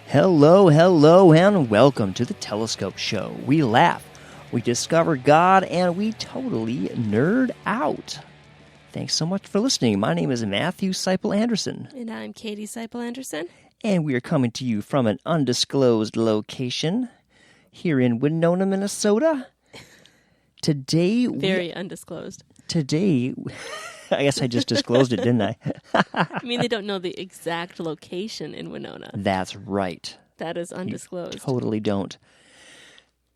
Hello, hello, and welcome to the Telescope Show. We laugh, we discover God, and we totally nerd out. Thanks so much for listening. My name is Matthew Seipel Anderson. And I'm Katie Seipel Anderson. And we are coming to you from an undisclosed location here in Winona, Minnesota. Very undisclosed. Today, I guess I just disclosed it, didn't I? I mean, they don't know the exact location in Winona. That's right. That is undisclosed. You totally don't.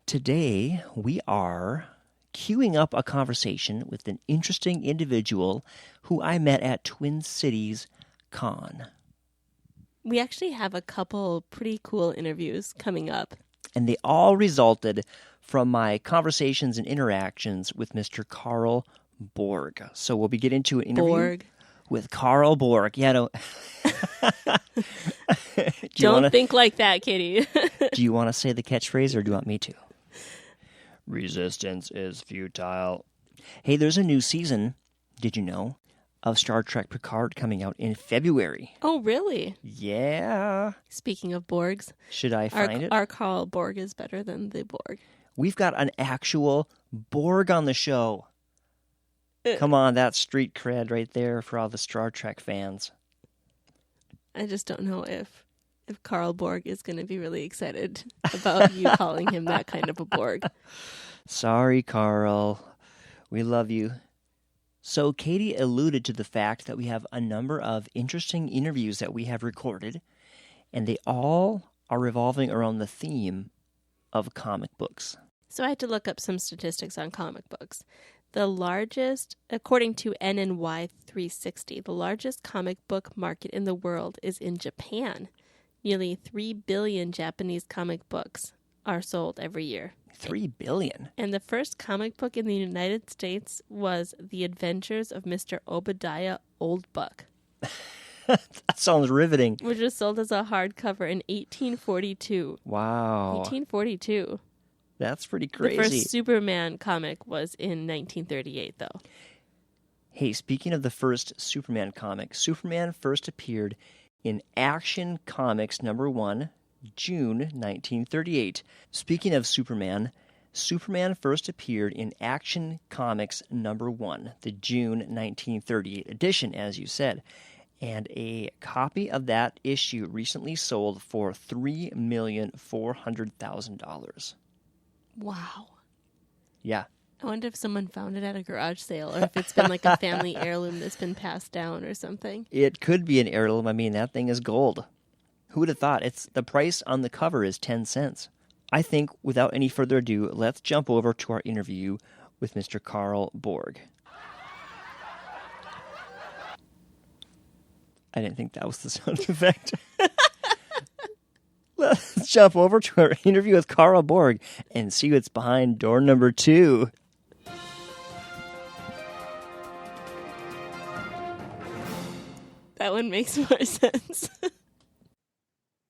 Today, we are queuing up a conversation with an interesting individual who I met at Twin Cities Con. We actually have a couple pretty cool interviews coming up. And they all resulted from my conversations and interactions with Mr. Carl Borg. So we'll be getting to an interview with Carl Borg. Yeah, no. Don't think like that, Katie. Do you want to say the catchphrase or do you want me to? Resistance is futile. Hey, there's a new season, did you know, of Star Trek Picard coming out in February. Oh, really? Yeah. Speaking of Borgs. Should I find it? Our Carl Borg is better than the Borg. We've got an actual Borg on the show. Come on, that's street cred right there for all the Star Trek fans. I just don't know if Carl Borg is going to be really excited about you calling him that kind of a Borg. Sorry, Carl. We love you. So Katie alluded to the fact that we have a number of interesting interviews that we have recorded, and they all are revolving around the theme of comic books. So I had to look up some statistics on comic books. The largest, according to NNY 360, the largest comic book market in the world is in Japan. Nearly 3 billion Japanese comic books are sold every year. 3 billion? And the first comic book in the United States was The Adventures of Mr. Obadiah Oldbuck. That sounds riveting. Which was sold as a hardcover in 1842. Wow. 1842. That's pretty crazy. The first Superman comic was in 1938, though. Hey, speaking of the first Superman comic, Superman first appeared in Action Comics #1, June 1938. Speaking of Superman, Superman first appeared in Action Comics #1, the June 1938 edition, as you said. And a copy of that issue recently sold for $3,400,000. Wow. Yeah. I wonder if someone found it at a garage sale or if it's been like a family heirloom that's been passed down or something. It could be an heirloom. I mean, that thing is gold. Who would have thought? The price on the cover is 10 cents. I think, without any further ado, let's jump over to our interview with Mr. Carl Borg. I didn't think that was the sound effect. Let's jump over to our interview with Carl Borg and see what's behind door number 2. That one makes more sense.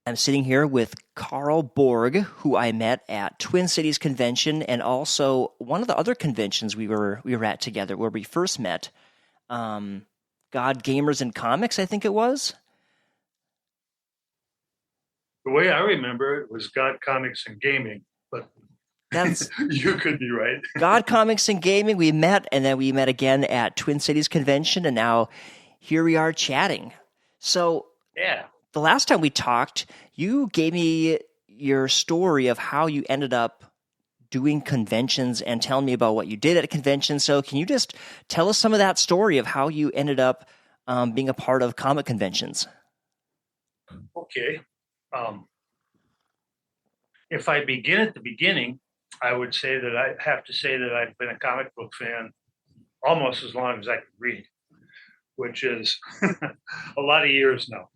I'm sitting here with Carl Borg, who I met at Twin Cities Convention and also one of the other conventions we were at together where we first met. God, Gamers and Comics, I think it was. The way I remember it was God, Comics, and Gaming, but that's you could be right. God, Comics, and Gaming, we met, and then we met again at Twin Cities Convention, and now here we are chatting. So, yeah, the last time we talked, you gave me your story of how you ended up doing conventions and telling me about what you did at a convention. So can you just tell us some of that story of how you ended up being a part of comic conventions? Okay. If I begin at the beginning, I would say that I have to say that I've been a comic book fan almost as long as I could read, which is a lot of years now.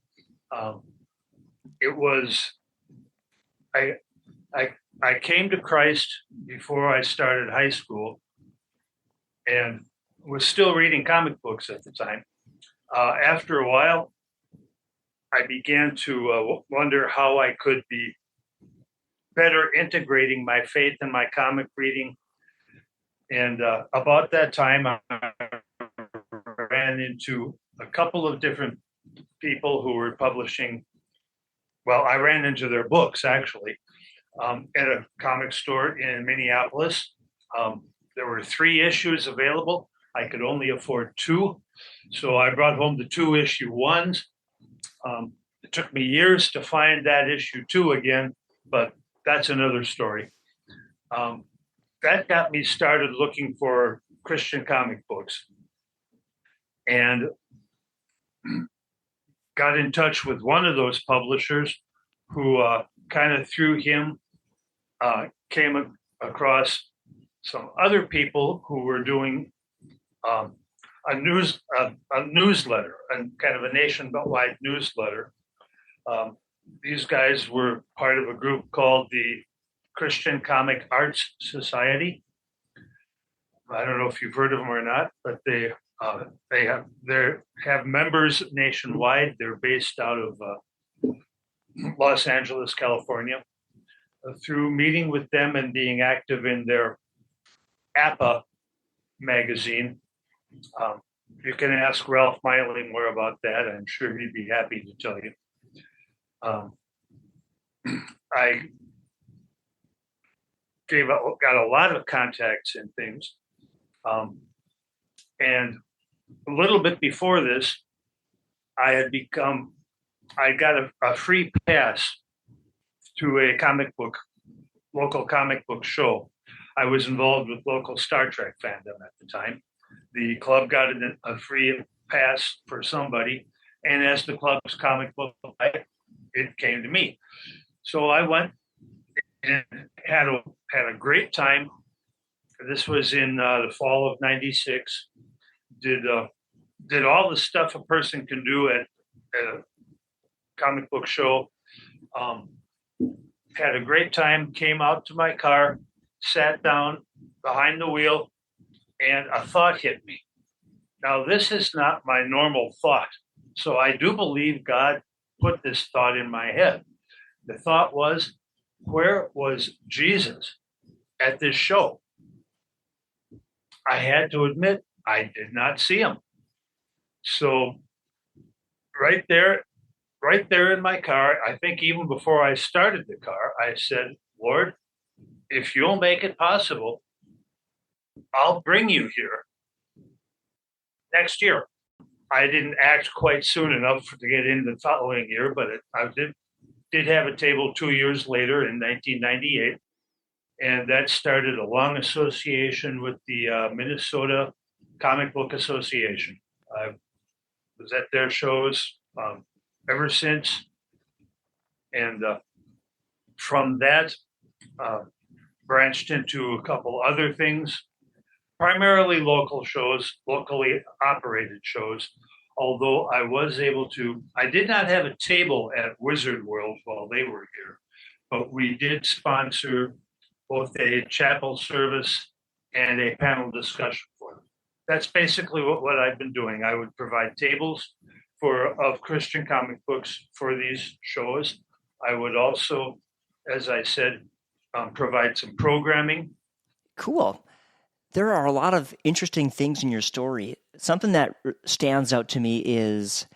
I came to Christ before I started high school and was still reading comic books at the time. After a while, I began to wonder how I could be better integrating my faith and my comic reading. And about that time, I ran into a couple of different people who were publishing well, I ran into their books actually at a comic store in Minneapolis. There were 3 issues available. I could only afford 2. So I brought home the 2-issue ones. It took me years to find that issue 2 again, but that's another story. That got me started looking for Christian comic books and got in touch with one of those publishers who kind of through him came across some other people who were doing a newsletter, and kind of a nationwide newsletter. These guys were part of a group called the Christian Comic Arts Society. I don't know if you've heard of them or not, but they have members nationwide. They're based out of Los Angeles, California. Through meeting with them and being active in their APA magazine, you can ask Ralph Miley more about that. I'm sure he'd be happy to tell you. I got a lot of contacts and things. And a little bit before this, I got a free pass to a local comic book show. I was involved with local Star Trek fandom at the time. The club got a free pass for somebody, and as the club's comic book night, it came to me. So I went and had a great time. This was in the fall of '96. Did all the stuff a person can do at a comic book show. Had a great time. Came out to my car, sat down behind the wheel, and a thought hit me. Now, this is not my normal thought. So I do believe God put this thought in my head. The thought was, where was Jesus at this show? I had to admit, I did not see him. So right there in my car, I think even before I started the car, I said, Lord, if you'll make it possible, I'll bring you here next year. I didn't act quite soon enough to get in the following year, but I did have a table 2 years later in 1998. And that started a long association with the Minnesota Comic Book Association. I was at their shows ever since. And from that, branched into a couple other things, primarily local shows, locally operated shows. Although I did not have a table at Wizard World while they were here, but we did sponsor both a chapel service and a panel discussion for them. That's basically what I've been doing. I would provide tables of Christian comic books for these shows. I would also, as I said, provide some programming. Cool. There are a lot of interesting things in your story. Something that stands out to me is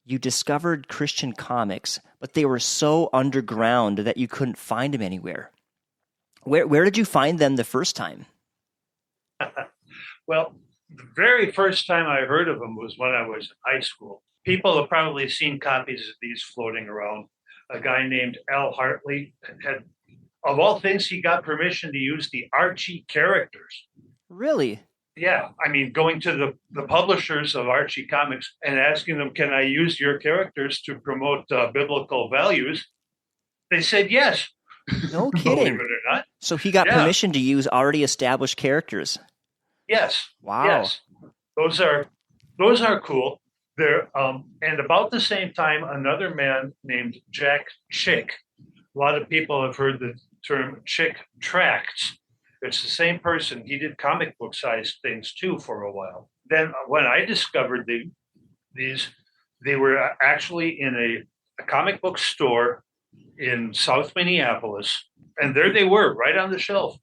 you discovered Christian comics, but they were so underground that you couldn't find them anywhere. Where did you find them the first time? Well, the very first time I heard of them was when I was in high school. People have probably seen copies of these floating around. A guy named Al Hartley had, of all things, he got permission to use the Archie characters. Really? Yeah. I mean, going to the publishers of Archie Comics and asking them, can I use your characters to promote biblical values? They said yes. No kidding. Believe it or not. So he got permission to use already established characters. Yes. Wow. Yes. Those are cool. There and about the same time, another man named Jack Chick. A lot of people have heard the term Chick Tracts. It's the same person. He did comic book sized things too for a while. Then when I discovered these, they were actually in a comic book store in South Minneapolis, and there they were, right on the shelf,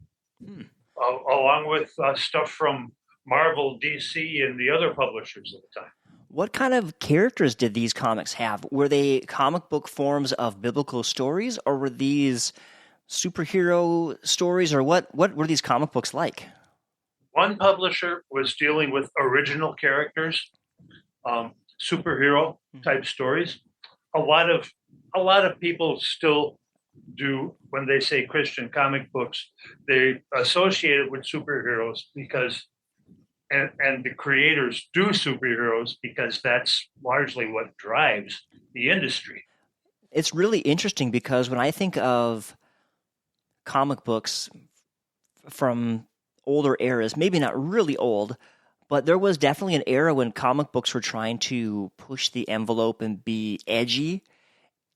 along with stuff from Marvel, DC, and the other publishers at the time. What kind of characters did these comics have? Were they comic book forms of biblical stories, or were these superhero stories, or what were these comic books like? One publisher was dealing with original characters, superhero type stories. A lot of people still do, when they say Christian comic books, they associate it with superheroes because and the creators do superheroes because that's largely what drives the industry. It's really interesting because when I think of comic books from older eras, maybe not really old, but there was definitely an era when comic books were trying to push the envelope and be edgy.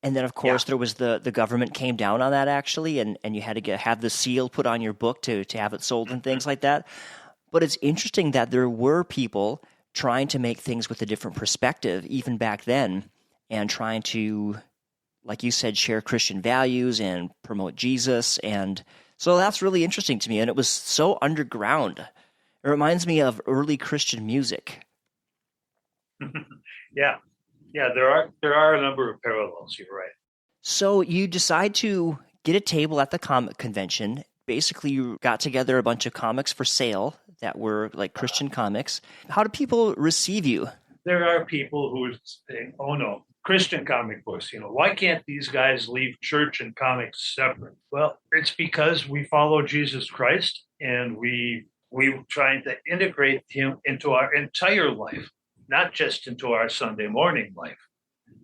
And then, of course, there was the government came down on that, actually, and you had to have the seal put on your book to have it sold and things like that. But it's interesting that there were people trying to make things with a different perspective, even back then, and trying to, like you said, share Christian values and promote Jesus. And so that's really interesting to me. And it was so underground. It reminds me of early Christian music. Yeah. There are a number of parallels. You're right. So you decide to get a table at the comic convention. Basically, you got together a bunch of comics for sale that were like Christian comics. How do people receive you? There are people who say, "Oh no, Christian comic books. Why can't these guys leave church and comics separate?" Well, it's because we follow Jesus Christ, and we trying to integrate him into our entire life, not just into our Sunday morning life.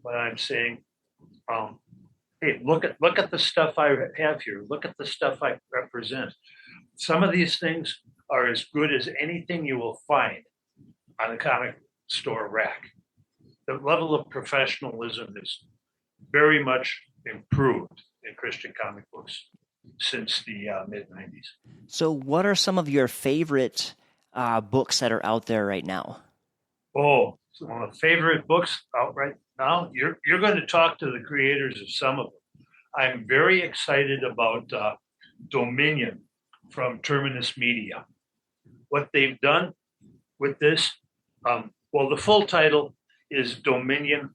But I'm saying, hey, look at the stuff I have here. Look at the stuff I represent. Some of these things are as good as anything you will find on a comic store rack. The level of professionalism is very much improved in Christian comic books since the mid-90s. So what are some of your favorite books that are out there right now? Oh, some of the favorite books out right now. You're going to talk to the creators of some of them. I'm very excited about Dominion from Terminus Media. What they've done with this, the full title is Dominion,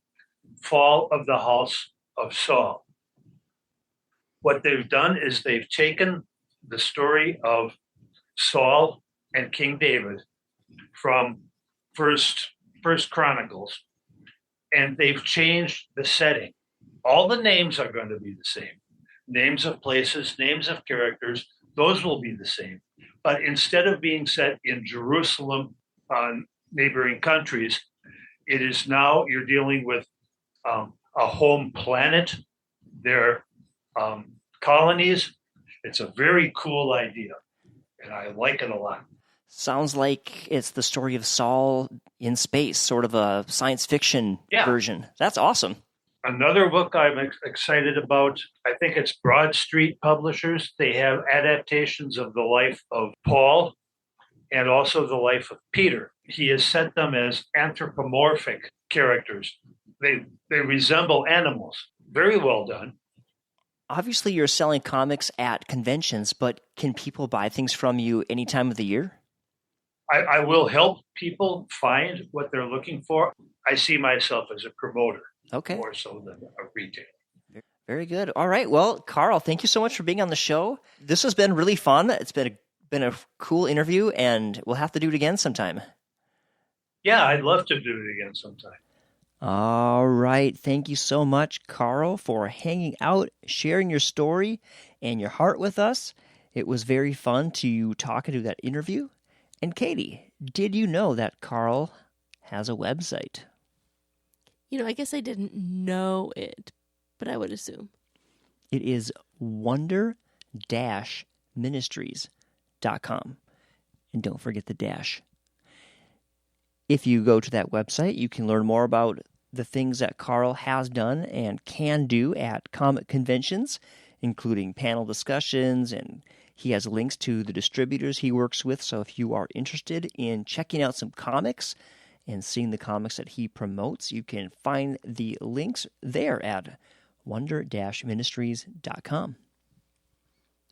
Fall of the House of Saul. What they've done is they've taken the story of Saul and King David from First Chronicles, and they've changed the setting. All the names are going to be the same. Names of places, names of characters, those will be the same. But instead of being set in Jerusalem, neighboring countries, it is now you're dealing with a home planet, their colonies. It's a very cool idea, and I like it a lot. Sounds like it's the story of Saul in space, sort of a science fiction version. That's awesome. Another book I'm excited about, I think it's Broad Street Publishers. They have adaptations of the life of Paul and also the life of Peter. He has set them as anthropomorphic characters. They resemble animals. Very well done. Obviously, you're selling comics at conventions, but can people buy things from you any time of the year? I will help people find what they're looking for. I see myself as a promoter, more so than a retailer. Very good. All right. Well, Carl, thank you so much for being on the show. This has been really fun. It's been a cool interview, and we'll have to do it again sometime. Yeah, I'd love to do it again sometime. All right. Thank you so much, Carl, for hanging out, sharing your story and your heart with us. It was very fun to talk and do that interview. And Katie, did you know that Carl has a website? I guess I didn't know it, but I would assume. It is wonder-ministries.com. And don't forget the dash. If you go to that website, you can learn more about the things that Carl has done and can do at comic conventions, including panel discussions, and he has links to the distributors he works with. So if you are interested in checking out some comics and seeing the comics that he promotes, you can find the links there at wonder-ministries.com.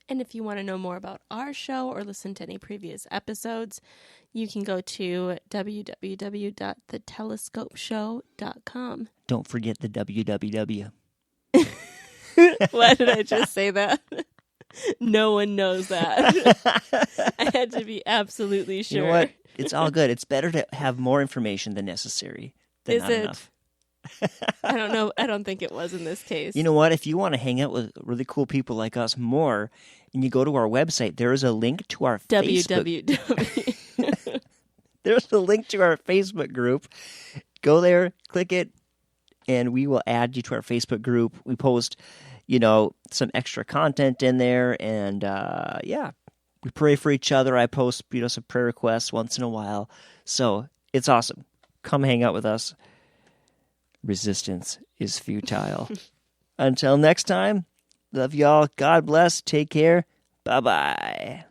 And if you want to know more about our show or listen to any previous episodes, you can go to www.thetelescopeshow.com. Don't forget the www. Why did I just say that? No one knows that. I had to be absolutely sure. You know what? It's all good. It's better to have more information than necessary than not enough. I don't know. I don't think it was in this case. You know what? If you want to hang out with really cool people like us more, and you go to our website, there is a link to our www. There's a link to our Facebook group. Go there, click it, and we will add you to our Facebook group. We post, some extra content in there, and we pray for each other. I post, some prayer requests once in a while. So it's awesome. Come hang out with us. Resistance is futile. Until next time, love y'all. God bless. Take care. Bye-bye.